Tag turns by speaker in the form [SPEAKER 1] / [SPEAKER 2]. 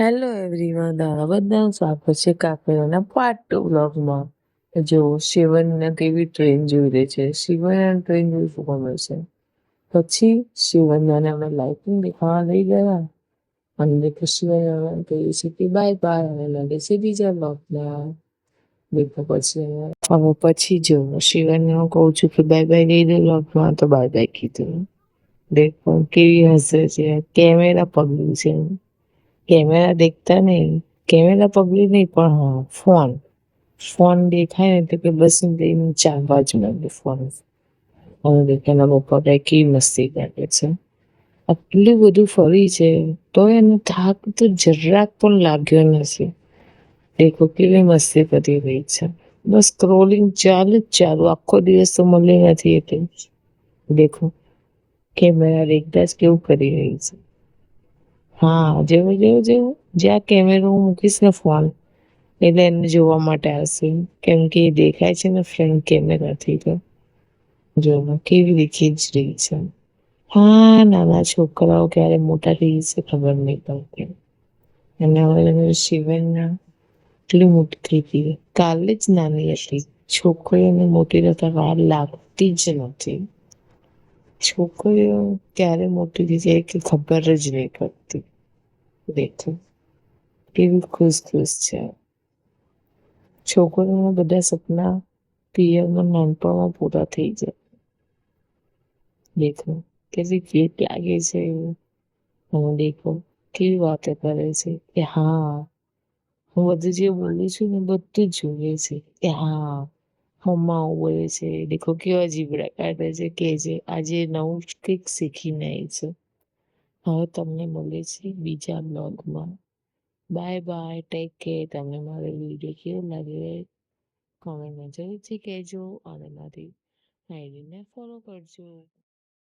[SPEAKER 1] Hello everyone, બધાનું સ્વાગત છે કાફેના પાર્ટ 2 વ્લોગમાં. જો શિવનને કેવી ટ્રેન જોઈ રહી છે. શિવન ટ્રેન જોઈ શું ગમે છે. પછી શિવનને અમે લાઇટિંગ દેખાવા લઈ ગયા અને શિવન કહ્યું છે કે બાય બાય અને લાગે છે બીજા વ્લોગમાં. દેખો પછી જો શિવનને હું કહું છું કે બાય બાય કહી દે વ્લોગમાં, તો બાય બાય કીધું. દેખો કેવી હસે છે, કેમેરા પગલું છે. કેમેરા દેખતા નહીં, કેમેરા પગલી નહીં, પણ હા ફોન દેખાય ને તો કે બસ લઈને ચાલવા જ માંડે ફોન. હવે દેખાના પપ્પા કઈ કેવી મસ્તી કરે છે. આટલું બધું ફરી છે તો એને થાક તો જરાક પણ લાગ્યો નથી. દેખો કેવી મસ્તી કરી રહી છે. બસ સ્ક્રોલિંગ ચાલુ આખો દિવસ તો મળી નથી એટલે. દેખો કેમેરા દેખતા જ કેવું કરી રહી છે. હા, જેવું જ્યાં કેમેરો હું મૂકીશ ને ફોન, એટલે એને જોવા માટે આવશે. કેમ કે એ દેખાય છે ને ફ્રન્ટ કેમેરાથી. તો જો કેવી દેખી જ રહી છે. હા, નાના છોકરાઓ ક્યારે મોટા થઈ જશે ખબર નહીં પડતી. અને હવે શિવનના એટલી મોટી થઈ હતી, કાલે જ નાની હતી. છોકરીઓને મોટી થતા વાર લાગતી જ નથી. છોકરીઓ ક્યારે મોટી થઈ જાય કે ખબર જ નહીં પડતી. દેખો કેવી ખુશ છે. છોકરીઓના બધા સપના પિયરમાં નાનપણમાં પૂરા થઈ જાય. દેખો કેટલી ક્યુટ લાગે છે. હું દેખો કેવી વાતો કરે છે કે હા, હું બધું જે બોલું છું ને બધું જ જોઈએ છે કે હા મમ્મા આવું બોલે છે. દેખો કેવા જીબડા કાઢે છે કે છે આજે નવું કંઈક શીખીને આવી છે. હવે તમને મળે છે બીજા બ્લોગમાં. Bye bye, take care. તમને મારો વિડીયો કેવો લાગે કોમેન્ટમાં જરૂરથી કહેજો અને મારી આઈડીને ફોલો કરજો.